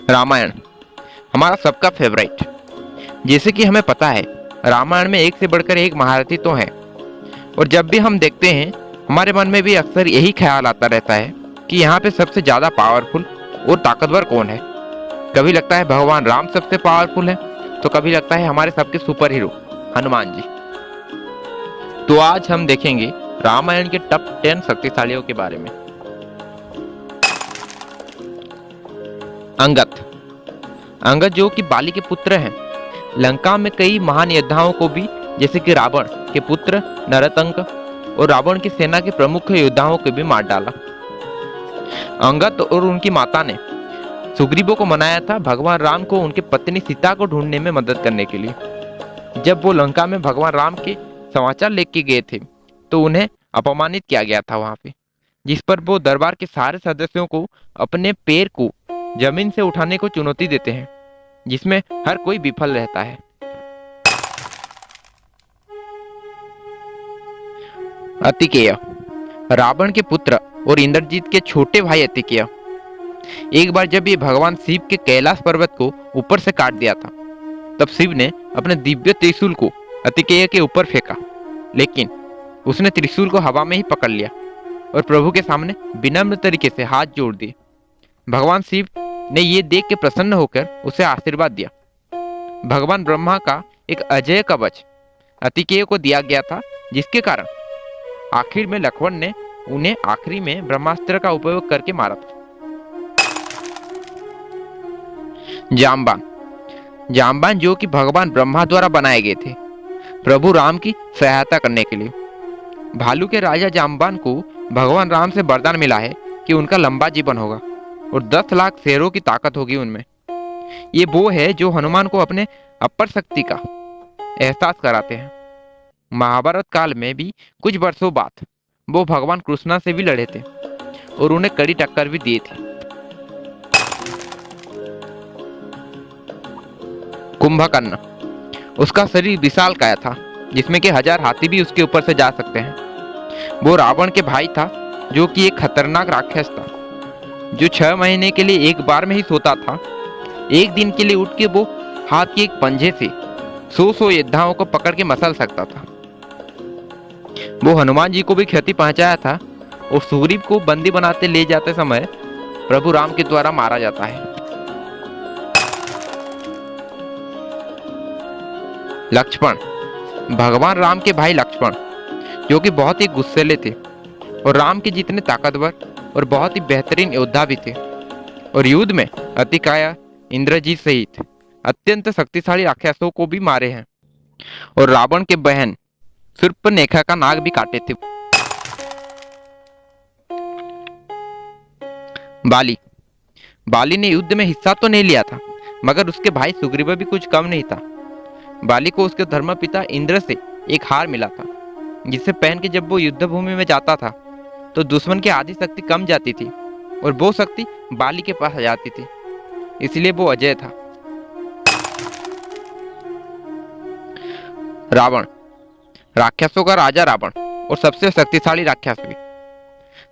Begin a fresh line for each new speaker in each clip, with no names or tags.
रामायण हमारा सबका फेवरेट। जैसे कि हमें पता है रामायण में एक से बढ़कर एक महारथी तो है, और जब भी हम देखते हैं हमारे मन में भी अक्सर यही ख्याल आता रहता है कि यहाँ पे सबसे ज्यादा पावरफुल और ताकतवर कौन है। कभी लगता है भगवान राम सबसे पावरफुल है, तो कभी लगता है हमारे सबके सुपर हीरो हनुमान जी। तो आज हम देखेंगे रामायण के टॉप 10 शक्तिशालियों के बारे में। अंगद जो कि बाली के पुत्र हैं, लंका में कई महान योद्धाओं को भी, जैसे कि रावण के पुत्र नरतंक और रावण की सेना के प्रमुख योद्धाओं को भी मार डाला। अंगद और उनकी माता ने सुग्रीवों को मनाया था भगवान राम को उनके पत्नी सीता को ढूंढने में मदद करने के लिए। जब वो लंका में भगवान राम के समाचार लेके गए थे तो उन्हें अपमानित किया गया था वहां पे, जिस पर वो दरबार के सारे सदस्यों को अपने पैर को जमीन से उठाने को चुनौती देते हैं, जिसमें हर कोई विफल रहता है। अतिकेय रावण के पुत्र और इंद्रजीत के छोटे भाई अतिकेय। एक बार जब ये भगवान शिव के कैलाश पर्वत को ऊपर से काट दिया था, तब शिव ने अपने दिव्य त्रिशूल को अतिकेय के ऊपर फेंका, लेकिन उसने त्रिशूल को हवा में ही पकड़ लिया और प्रभु के सामने विनम्र तरीके से हाथ जोड़ दिए। भगवान शिव ने ये देख के प्रसन्न होकर उसे आशीर्वाद दिया। भगवान ब्रह्मा का एक अजय कवच अतिकेय को दिया गया था, जिसके कारण आखिर में लक्ष्मण ने उन्हें आखिरी में ब्रह्मास्त्र का उपयोग करके मारा था। जामबान जो कि भगवान ब्रह्मा द्वारा बनाए गए थे प्रभु राम की सहायता करने के लिए। भालू के राजा जामबान को भगवान राम से वरदान मिला है कि उनका लंबा जीवन होगा और 10 लाख शेरों की ताकत होगी उनमें। ये वो है जो हनुमान को अपने अपर शक्ति का एहसास कराते हैं। महाभारत काल में भी कुछ वर्षों बाद वो भगवान कृष्णा से भी लड़े थे और उन्हें कड़ी टक्कर भी दी थी। कुंभकर्ण उसका शरीर विशाल काया था, जिसमें कि 1000 हाथी भी उसके ऊपर से जा सकते हैं। वो रावण के भाई था, जो कि एक खतरनाक राक्षस था, जो 6 महीने के लिए एक बार में ही सोता था। एक दिन के लिए उठ के वो हाथ के एक पंजे से 100 योद्धाओं को पकड़ के मसल सकता था। वो हनुमान जी को भी क्षति पहुंचाया था और सुग्रीव को बंदी बनाते ले जाते समय प्रभु राम के द्वारा मारा जाता है। लक्ष्मण भगवान राम के भाई लक्ष्मण, जो कि बहुत ही गुस्सैले थे और राम के जितने ताकतवर और बहुत ही बेहतरीन योद्धा भी थे, और युद्ध में अतिकाय, इंद्रजीत सहित अत्यंत शक्तिशाली राक्षसों को भी मारे हैं, और रावण के बहन शूर्पणखा का नाक भी काटे थे। बाली ने युद्ध में हिस्सा तो नहीं लिया था, मगर उसके भाई सुग्रीव भी कुछ कम नहीं था। बाली को उसके धर्मपिता इंद्र से एक हार मिला था, जिसे पहन के जब वो युद्ध भूमि में जाता था तो दुश्मन की आधी शक्ति कम जाती थी और वो शक्ति बाली के पास आ जाती थी, इसलिए वो अजय था। रावण राक्षसों का राजा रावण और सबसे शक्तिशाली राक्षस भी।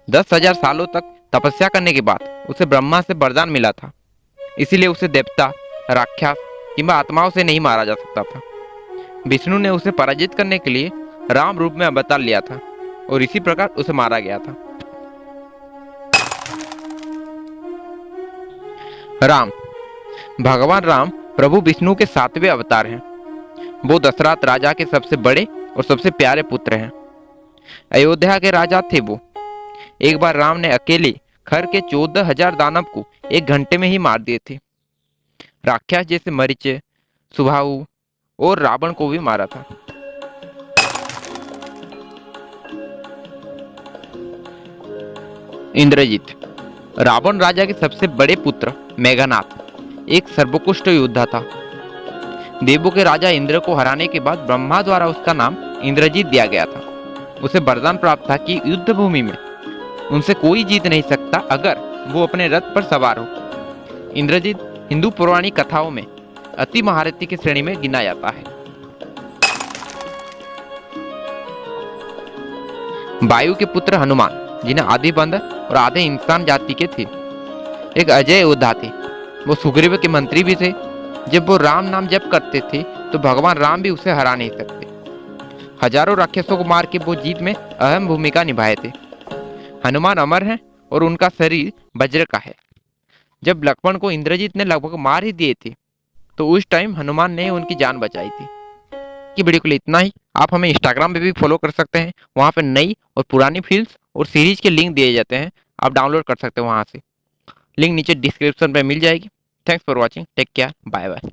10,000 सालों तक तपस्या करने के बाद उसे ब्रह्मा से वरदान मिला था, इसीलिए उसे देवता, राक्षस किंवा आत्माओं से नहीं मारा जा सकता था। विष्णु ने उसे पराजित करने के लिए राम रूप में अवतार लिया था और इसी प्रकार उसे मारा गया था। राम भगवान राम प्रभु विष्णु के 7वें अवतार हैं। वो दशरथ राजा के सबसे बड़े और सबसे प्यारे पुत्र हैं। अयोध्या के राजा थे वो। एक बार राम ने अकेले खर के 14,000 दानव को 1 घंटे में ही मार दिए थे। राक्षस जैसे मरीच, सुबाहु और रावण को भी मारा था। इंद्रजीत रावण राजा के सबसे बड़े पुत्र मेघनाथ एक सर्वोत्कृष्ट योद्धा था। देवों के राजा इंद्र को हराने के बाद ब्रह्मा द्वारा उसका नाम इंद्रजीत दिया गया था। उसे वरदान प्राप्त था कि युद्ध भूमि में उनसे कोई जीत नहीं सकता अगर वो अपने रथ पर सवार हो। इंद्रजीत हिंदू पौराणिक कथाओं में अति महारथी की श्रेणी में गिना जाता है। वायु के पुत्र हनुमान, जिन्हें आधे बंदर और आधे इंसान जाति के थे, एक अजय योद्धा थे। वो सुग्रीव के मंत्री भी थे। जब वो राम नाम जप करते थे तो भगवान राम भी उसे हरा नहीं सकते। हजारों राक्षसों को मार के वो जीत में अहम भूमिका निभाए थे। हनुमान अमर हैं और उनका शरीर वज्र का है। जब लक्ष्मण को इंद्रजीत ने लगभग मार ही दिए थे तो उस टाइम हनुमान ने उनकी जान बचाई थी। कि वीडियो के लिए इतना ही। आप हमें इंस्टाग्राम पे भी फॉलो कर सकते हैं, वहाँ पे नई और पुरानी फिल्म्स और सीरीज के लिंक दिए जाते हैं, आप डाउनलोड कर सकते हैं वहाँ से। लिंक नीचे डिस्क्रिप्शन पे मिल जाएगी। Thanks for watching, take care, bye bye.